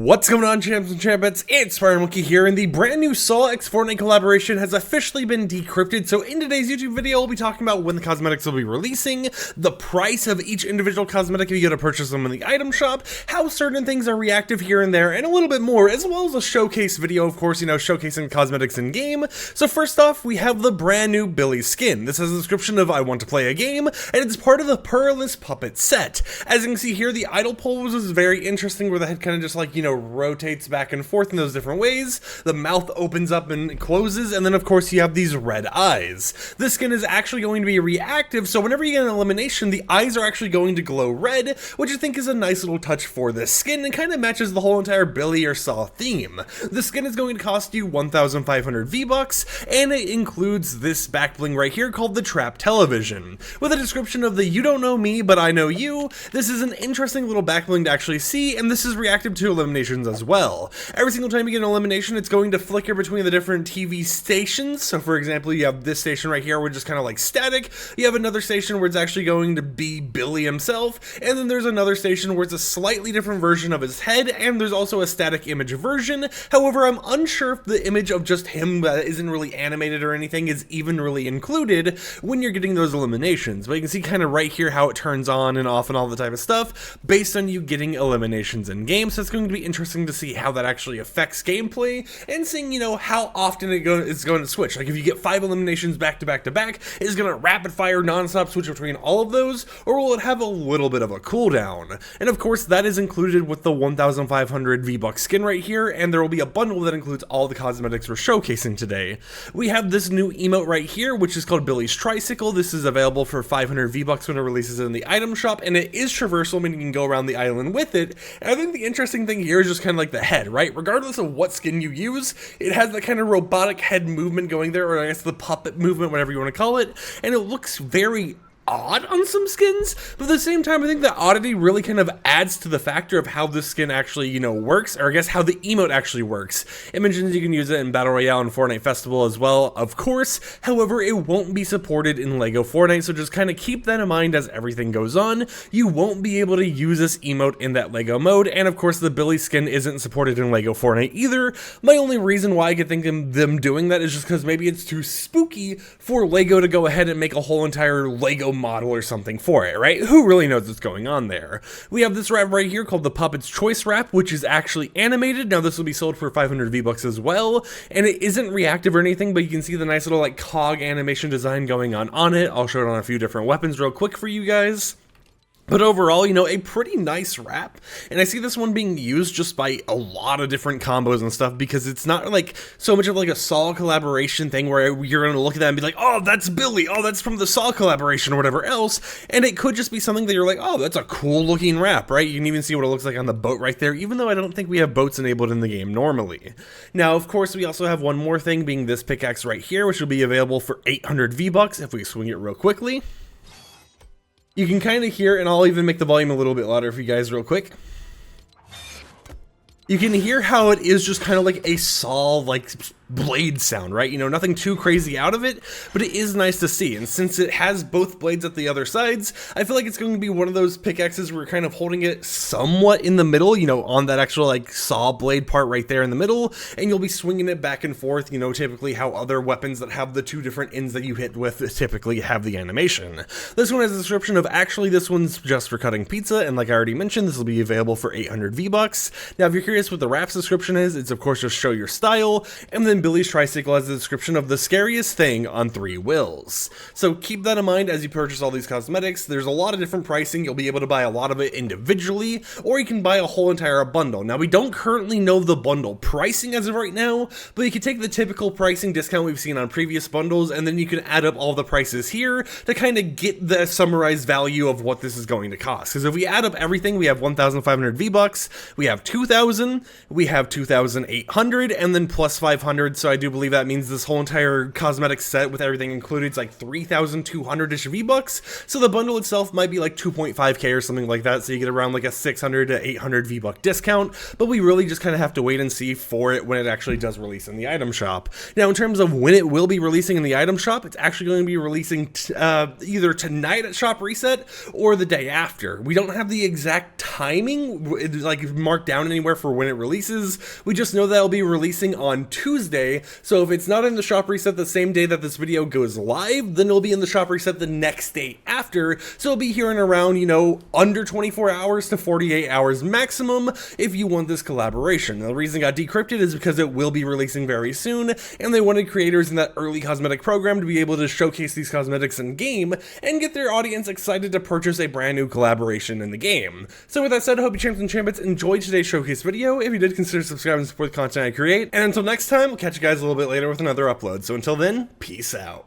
What's going on, champs and champettes? It's FireMonkey here, and the brand new Saw x Fortnite collaboration has officially been decrypted. So in today's YouTube video, we'll be talking about when the cosmetics will be releasing, the price of each individual cosmetic if you go to purchase them in the item shop, how certain things are reactive here and there, and a little bit more, as well as a showcase video, of course, showcasing cosmetics in game. So first off, we have the brand new Billy skin. This has a description of "I want to play a game," and it's part of the Perilous Puppet set. As you can see here, the idle pose is very interesting, where the head kind of just rotates back and forth in those different ways. The mouth opens up and closes, and then of course you have these red eyes. This skin is actually going to be reactive, so whenever you get an elimination, the eyes are actually going to glow red, which I think is a nice little touch for this skin, and kind of matches the whole entire Billy or Saw theme. The skin is going to cost you 1,500 V-Bucks, and it includes this back bling right here called the Trap Television. With a description of the "You don't know me, but I know you," this is an interesting little back bling to actually see, and this is reactive to eliminations as well. Every single time you get an elimination, it's going to flicker between the different TV stations. So for example, you have this station right here where it's just kind of like static. You have another station where it's actually going to be Billy himself, and then there's another station where it's a slightly different version of his head, and there's also a static image version. However, I'm unsure if the image of just him that isn't really animated or anything is even really included when you're getting those eliminations. But you can see kind of right here how it turns on and off and all the type of stuff based on you getting eliminations in game. So it's going to be interesting to see how that actually affects gameplay, and seeing, how often it's going to switch. Like if you get 5 eliminations back to back to back, is it going to rapid fire non-stop switch between all of those, or will it have a little bit of a cooldown? And of course, that is included with the 1,500 V-Bucks skin right here, and there will be a bundle that includes all the cosmetics we're showcasing today. We have this new emote right here, which is called Billy's Tricycle. This is available for 500 V-Bucks when it releases in the item shop, and it is traversal, meaning you can go around the island with it. And I think the interesting thing here is just kind of like the head, right? Regardless of what skin you use, it has that kind of robotic head movement going there, or I guess the puppet movement, whatever you want to call it, and it looks very odd on some skins, but at the same time, I think that oddity really kind of adds to the factor of how this skin actually, works, or I guess how the emote actually works. It mentions you can use it in Battle Royale and Fortnite Festival as well, of course. However, it won't be supported in LEGO Fortnite, so just kind of keep that in mind as everything goes on. You won't be able to use this emote in that LEGO mode, and of course, the Billy skin isn't supported in LEGO Fortnite either. My only reason why I could think of them doing that is just because maybe it's too spooky for LEGO to go ahead and make a whole entire LEGO model or something for it, right? Who really knows what's going on there? We have this wrap right here called the Puppet's Choice Wrap, which is actually animated. Now this will be sold for 500 V-Bucks as well, and it isn't reactive or anything, but you can see the nice little cog animation design going on it. I'll show it on a few different weapons real quick for you guys. But overall, a pretty nice wrap, and I see this one being used just by a lot of different combos and stuff, because it's not so much of a Saw collaboration thing where you're going to look at that and be like, oh, that's Billy, oh, that's from the Saw collaboration or whatever else, and it could just be something that you're like, oh, that's a cool looking wrap, right? You can even see what it looks like on the boat right there, even though I don't think we have boats enabled in the game normally. Now, of course, we also have one more thing, being this pickaxe right here, which will be available for 800 V-Bucks if we swing it real quickly. You can kind of hear, and I'll even make the volume a little bit louder for you guys real quick. You can hear how it is just kind of like a Saw, blade sound, right? Nothing too crazy out of it, but it is nice to see. And since it has both blades at the other sides, I feel like it's going to be one of those pickaxes where you're kind of holding it somewhat in the middle, on that actual Saw blade part right there in the middle, and you'll be swinging it back and forth, typically how other weapons that have the two different ends that you hit with typically have the animation. This one has a description of, actually, this one's just for cutting pizza, and like I already mentioned, this will be available for 800 V-Bucks. Now, if you're curious what the wrap's description is, it's of course just show your style, and then Billy's Tricycle has a description of the scariest thing on 3 wheels. So keep that in mind as you purchase all these cosmetics. There's a lot of different pricing. You'll be able to buy a lot of it individually, or you can buy a whole entire bundle. Now, we don't currently know the bundle pricing as of right now, but you can take the typical pricing discount we've seen on previous bundles, and then you can add up all the prices here to kind of get the summarized value of what this is going to cost. Because if we add up everything, we have 1,500 V-Bucks, we have 2,000, we have 2,800, and then plus 500 standard, so I do believe that means this whole entire cosmetic set with everything included is like 3,200-ish V-Bucks, so the bundle itself might be like 2.5k or something like that, so you get around like a 600 to 800 V-Buck discount, but we really just kind of have to wait and see for it when it actually does release in the item shop. Now, in terms of when it will be releasing in the item shop, it's actually going to be releasing either tonight at shop reset or the day after. We don't have the exact timing like marked down anywhere for when it releases. We just know that it'll be releasing on Tuesday, so if it's not in the shop reset the same day that this video goes live, then it'll be in the shop reset the next day after, so it'll be here in around, you know, under 24 hours to 48 hours maximum if you want this collaboration. Now, the reason it got decrypted is because it will be releasing very soon, and they wanted creators in that early cosmetic program to be able to showcase these cosmetics in game and get their audience excited to purchase a brand new collaboration in the game. So with that said, I hope you champs and champions enjoyed today's showcase video. If you did, consider subscribing and support the content I create, and until next time, we'll catch you guys a little bit later with another upload. So until then, peace out.